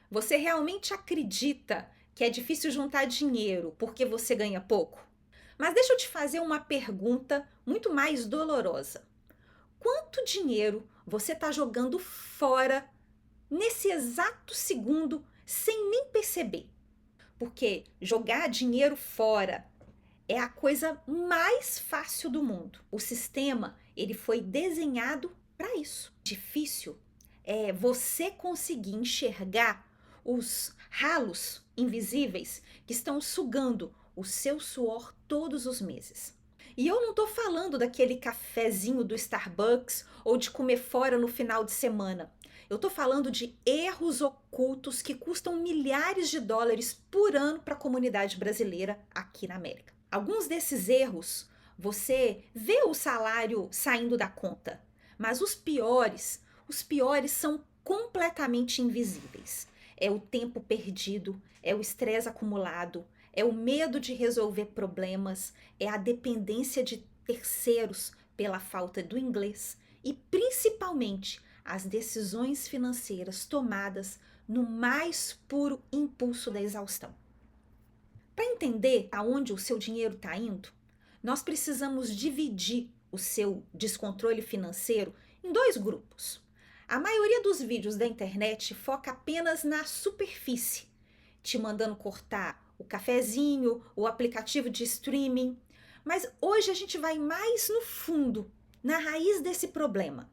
Você realmente acredita que é difícil juntar dinheiro porque você ganha pouco? Mas deixa eu te fazer uma pergunta muito mais dolorosa. Quanto dinheiro você está jogando fora nesse exato segundo sem nem perceber? Porque jogar dinheiro fora é a coisa mais fácil do mundo. O sistema, ele foi desenhado para isso. Difícil é você conseguir enxergar os ralos invisíveis que estão sugando o seu suor todos os meses. E eu não estou falando daquele cafezinho do Starbucks ou de comer fora no final de semana. Eu estou falando de erros ocultos que custam milhares de dólares por ano para a comunidade brasileira aqui na América. Alguns desses erros você vê o salário saindo da conta, mas os piores são completamente invisíveis. É o tempo perdido, é o estresse acumulado, é o medo de resolver problemas, é a dependência de terceiros pela falta do inglês e principalmente as decisões financeiras tomadas no mais puro impulso da exaustão. Para entender aonde o seu dinheiro está indo, nós precisamos dividir o seu descontrole financeiro em dois grupos. A maioria dos vídeos da internet foca apenas na superfície, te mandando cortar o cafezinho, o aplicativo de streaming. Mas hoje a gente vai mais no fundo, na raiz desse problema.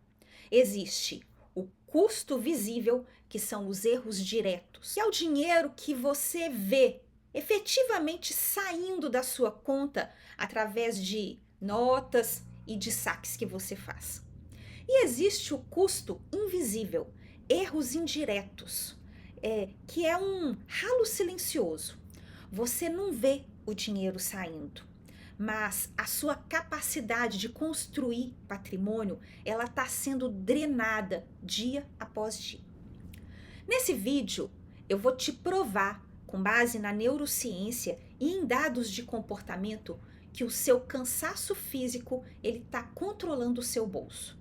Existe o custo visível, que são os erros diretos, que é o dinheiro que você vê efetivamente saindo da sua conta através de notas e de saques que você faz. E existe o custo invisível, erros indiretos, que é um ralo silencioso. Você não vê o dinheiro saindo, mas a sua capacidade de construir patrimônio, ela está sendo drenada dia após dia. Nesse vídeo, eu vou te provar, com base na neurociência e em dados de comportamento, que o seu cansaço físico ele está controlando o seu bolso.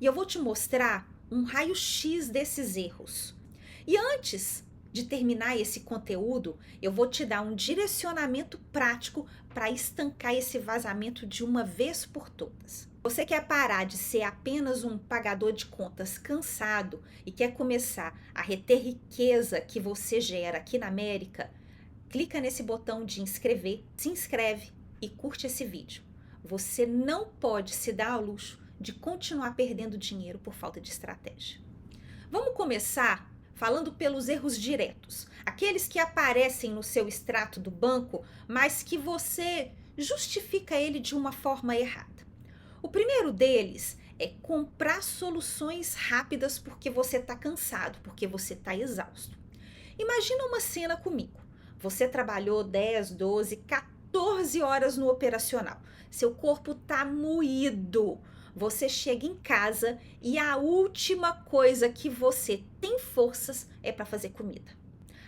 E eu vou te mostrar um raio-x desses erros. E antes de terminar esse conteúdo, eu vou te dar um direcionamento prático para estancar esse vazamento de uma vez por todas. Você quer parar de ser apenas um pagador de contas cansado e quer começar a reter riqueza que você gera aqui na América? Clica nesse botão de inscrever, se inscreve e curte esse vídeo. Você não pode se dar ao luxo de continuar perdendo dinheiro por falta de estratégia. Vamos começar falando pelos erros diretos, aqueles que aparecem no seu extrato do banco, mas que você justifica ele de uma forma errada. O primeiro deles é comprar soluções rápidas porque você está cansado, porque você está exausto. Imagina uma cena comigo. Você trabalhou 10, 12, 14 horas no operacional. Seu corpo está moído. Você chega em casa e a última coisa que você tem forças é para fazer comida.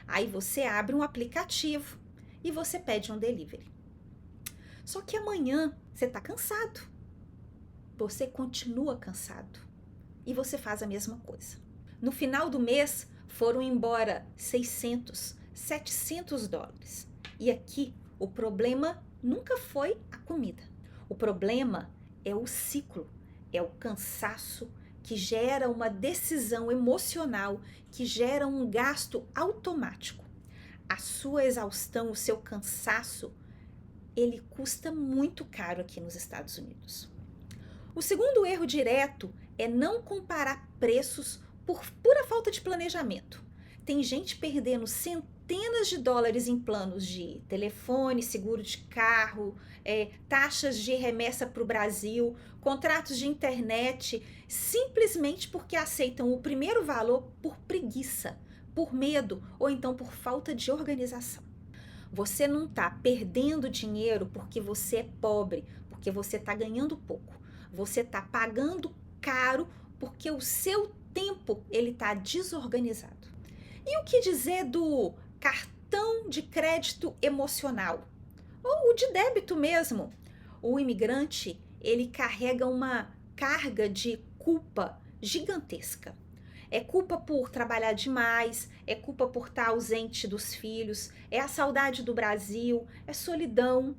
Aí você abre um aplicativo e você pede um delivery. Só que amanhã você está cansado. Você continua cansado e você faz a mesma coisa. No final do mês foram embora 600, 700 dólares. E aqui o problema nunca foi a comida. O problema é o ciclo, é o cansaço que gera uma decisão emocional, que gera um gasto automático. A sua exaustão, o seu cansaço, ele custa muito caro aqui nos Estados Unidos. O segundo erro direto é não comparar preços por pura falta de planejamento. Tem gente perdendo centenas de dólares em planos de telefone, seguro de carro, taxas de remessa para o Brasil, contratos de internet, simplesmente porque aceitam o primeiro valor por preguiça, por medo ou então por falta de organização. Você não está perdendo dinheiro porque você é pobre, porque você está ganhando pouco. Você está pagando caro porque o seu tempo ele está desorganizado. E o que dizer do cartão de crédito emocional? Ou o de débito mesmo? O imigrante ele carrega uma carga de culpa gigantesca. É culpa por trabalhar demais, é culpa por estar ausente dos filhos, é a saudade do Brasil, é solidão.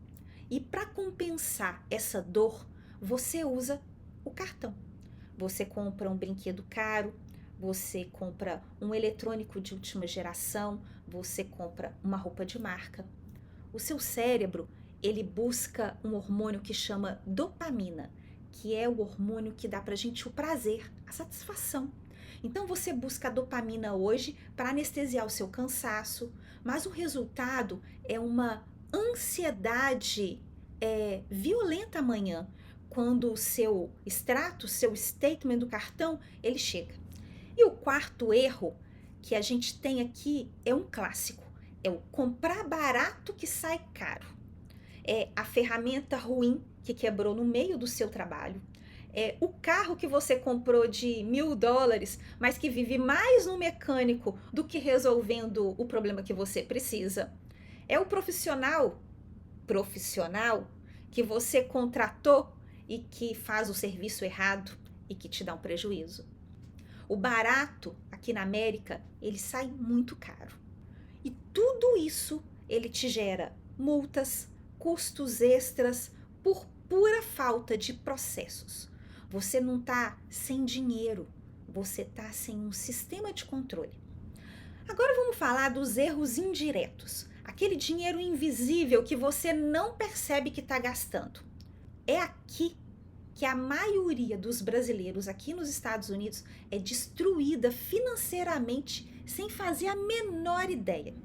E para compensar essa dor, você usa o cartão. Você compra um brinquedo caro, você compra um eletrônico de última geração, você compra uma roupa de marca. O seu cérebro, ele busca um hormônio que chama dopamina, que é o hormônio que dá pra gente o prazer, a satisfação. Então você busca a dopamina hoje para anestesiar o seu cansaço, mas o resultado é uma ansiedade violenta amanhã, quando o seu extrato, seu statement do cartão, ele chega. E o quarto erro que a gente tem aqui é um clássico, é o comprar barato que sai caro. É a ferramenta ruim que quebrou no meio do seu trabalho. É o carro que você comprou de $1.000, mas que vive mais no mecânico do que resolvendo o problema que você precisa. É o profissional que você contratou e que faz o serviço errado e que te dá um prejuízo. O barato, aqui na América, ele sai muito caro. E tudo isso, ele te gera multas, custos extras por pura falta de processos. Você não está sem dinheiro, você está sem um sistema de controle. Agora vamos falar dos erros indiretos, aquele dinheiro invisível que você não percebe que está gastando. É aqui que a maioria dos brasileiros aqui nos Estados Unidos é destruída financeiramente sem fazer a menor ideia.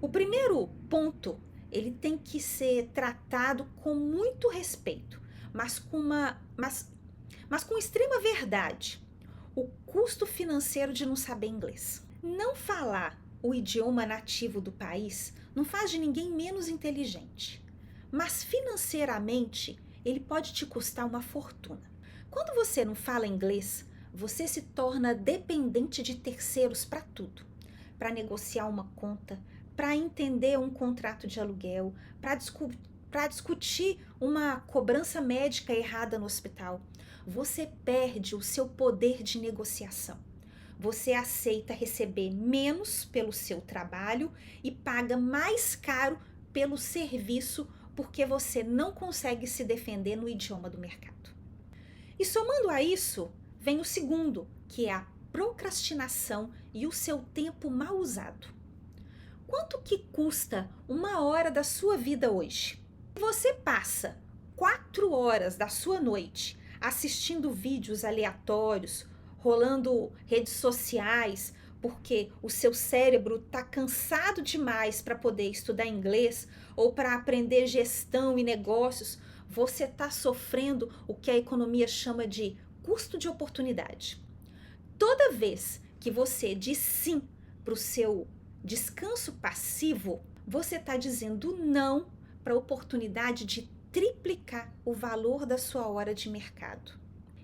O primeiro ponto, ele tem que ser tratado com muito respeito, mas com extrema verdade. O custo financeiro de não saber inglês. Não falar o idioma nativo do país não faz de ninguém menos inteligente, mas financeiramente ele pode te custar uma fortuna. Quando você não fala inglês, você se torna dependente de terceiros para tudo. Para negociar uma conta, para entender um contrato de aluguel, para discutir uma cobrança médica errada no hospital. Você perde o seu poder de negociação. Você aceita receber menos pelo seu trabalho e paga mais caro pelo serviço porque você não consegue se defender no idioma do mercado. E somando a isso, vem o segundo, que é a procrastinação e o seu tempo mal usado. Quanto que custa 1 hora da sua vida hoje? Você passa 4 horas da sua noite assistindo vídeos aleatórios, rolando redes sociais, porque o seu cérebro está cansado demais para poder estudar inglês ou para aprender gestão e negócios, você está sofrendo o que a economia chama de custo de oportunidade. Toda vez que você diz sim para o seu descanso passivo, você está dizendo não para a oportunidade de triplicar o valor da sua hora de mercado.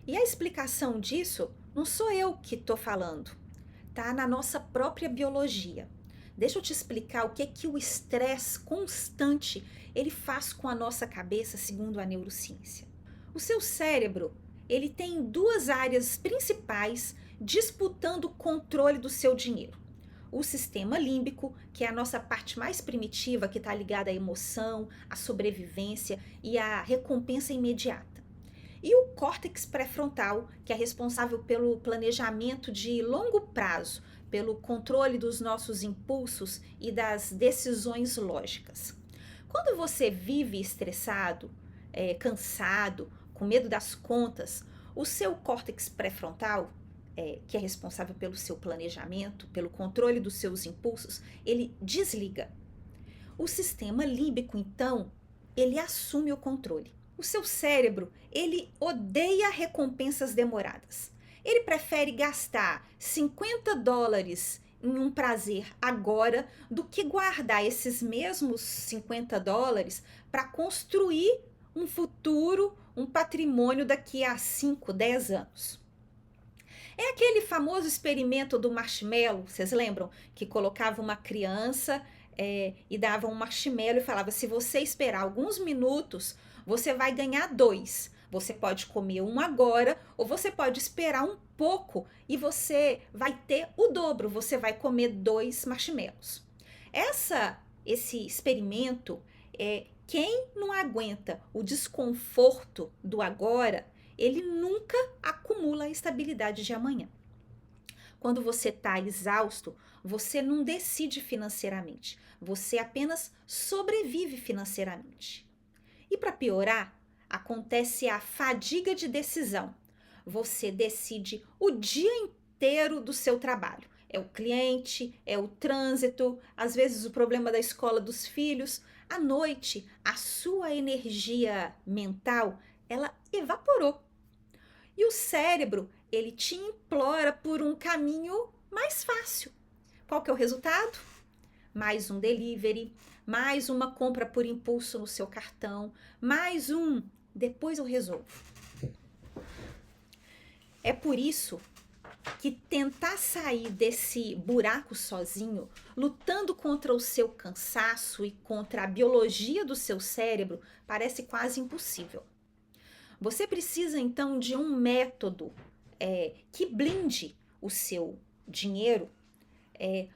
E a explicação disso não sou eu que estou falando, tá na nossa própria biologia. Deixa eu te explicar o que o estresse constante ele faz com a nossa cabeça, segundo a neurociência. O seu cérebro, ele tem 2 áreas principais disputando o controle do seu dinheiro. O sistema límbico, que é a nossa parte mais primitiva, que está ligada à emoção, à sobrevivência e à recompensa imediata. E o córtex pré-frontal, que é responsável pelo planejamento de longo prazo, pelo controle dos nossos impulsos e das decisões lógicas. Quando você vive estressado, cansado, com medo das contas, o seu córtex pré-frontal, que é responsável pelo seu planejamento, pelo controle dos seus impulsos, ele desliga. O sistema límbico, então, ele assume o controle. O seu cérebro, ele odeia recompensas demoradas. Ele prefere gastar $50 em um prazer agora do que guardar esses mesmos $50 para construir um futuro, um patrimônio daqui a 5, 10 anos. É aquele famoso experimento do marshmallow, vocês lembram? Que colocava uma criança e dava um marshmallow e falava, se você esperar alguns minutos, você vai ganhar 2. Você pode comer um agora ou você pode esperar um pouco e você vai ter o dobro, você vai comer 2 marshmallows. Esse experimento, quem não aguenta o desconforto do agora, ele nunca acumula a estabilidade de amanhã. Quando você está exausto, você não decide financeiramente, você apenas sobrevive financeiramente. E para piorar, acontece a fadiga de decisão. Você decide o dia inteiro do seu trabalho. É o cliente, é o trânsito, às vezes o problema da escola dos filhos. À noite, a sua energia mental, ela evaporou. E o cérebro, ele te implora por um caminho mais fácil. Qual que é o resultado? Mais um delivery, mais uma compra por impulso no seu cartão, mais um, depois eu resolvo. É por isso que tentar sair desse buraco sozinho, lutando contra o seu cansaço e contra a biologia do seu cérebro, parece quase impossível. Você precisa então de um método que blinde o seu dinheiro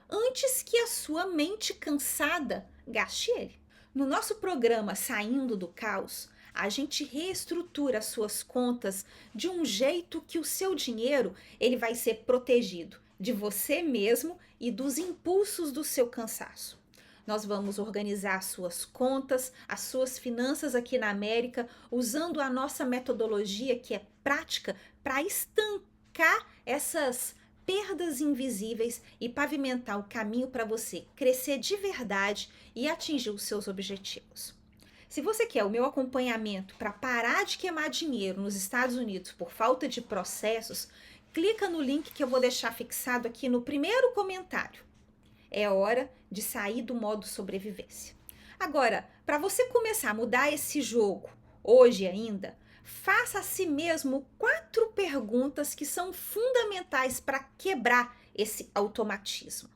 antes que a sua mente cansada gaste ele. No nosso programa Saindo do Caos, a gente reestrutura as suas contas de um jeito que o seu dinheiro ele vai ser protegido de você mesmo e dos impulsos do seu cansaço. Nós vamos organizar as suas contas, as suas finanças aqui na América, usando a nossa metodologia que é prática para estancar essas perdas invisíveis e pavimentar o caminho para você crescer de verdade e atingir os seus objetivos. Se você quer o meu acompanhamento para parar de queimar dinheiro nos Estados Unidos por falta de processos, clica no link que eu vou deixar fixado aqui no primeiro comentário. É hora de sair do modo sobrevivência. Agora, para você começar a mudar esse jogo, hoje ainda, faça a si mesmo 4 perguntas que são fundamentais para quebrar esse automatismo.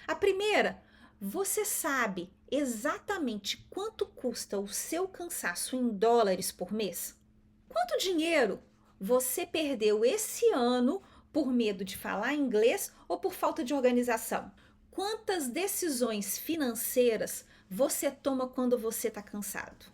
A primeira, você sabe exatamente quanto custa o seu cansaço em dólares por mês? Quanto dinheiro você perdeu esse ano por medo de falar inglês ou por falta de organização? Quantas decisões financeiras você toma quando você está cansado?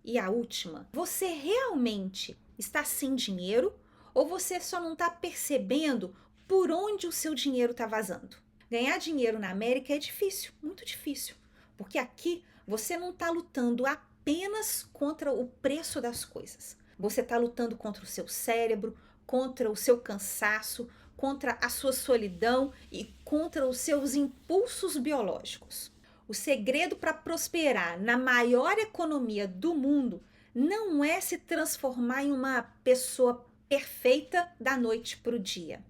E a última, você realmente está sem dinheiro ou você só não está percebendo por onde o seu dinheiro está vazando? Ganhar dinheiro na América é difícil, muito difícil, porque aqui você não está lutando apenas contra o preço das coisas. Você está lutando contra o seu cérebro, contra o seu cansaço, contra a sua solidão e contra os seus impulsos biológicos. O segredo para prosperar na maior economia do mundo não é se transformar em uma pessoa perfeita da noite para o dia.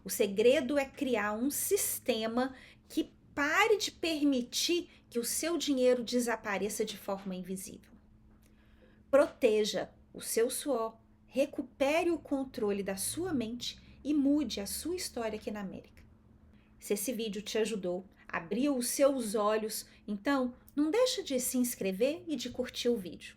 O segredo é criar um sistema que pare de permitir que o seu dinheiro desapareça de forma invisível. Proteja o seu suor, recupere o controle da sua mente e mude a sua história aqui na América. Se esse vídeo te ajudou, abriu os seus olhos, então não deixa de se inscrever e de curtir o vídeo.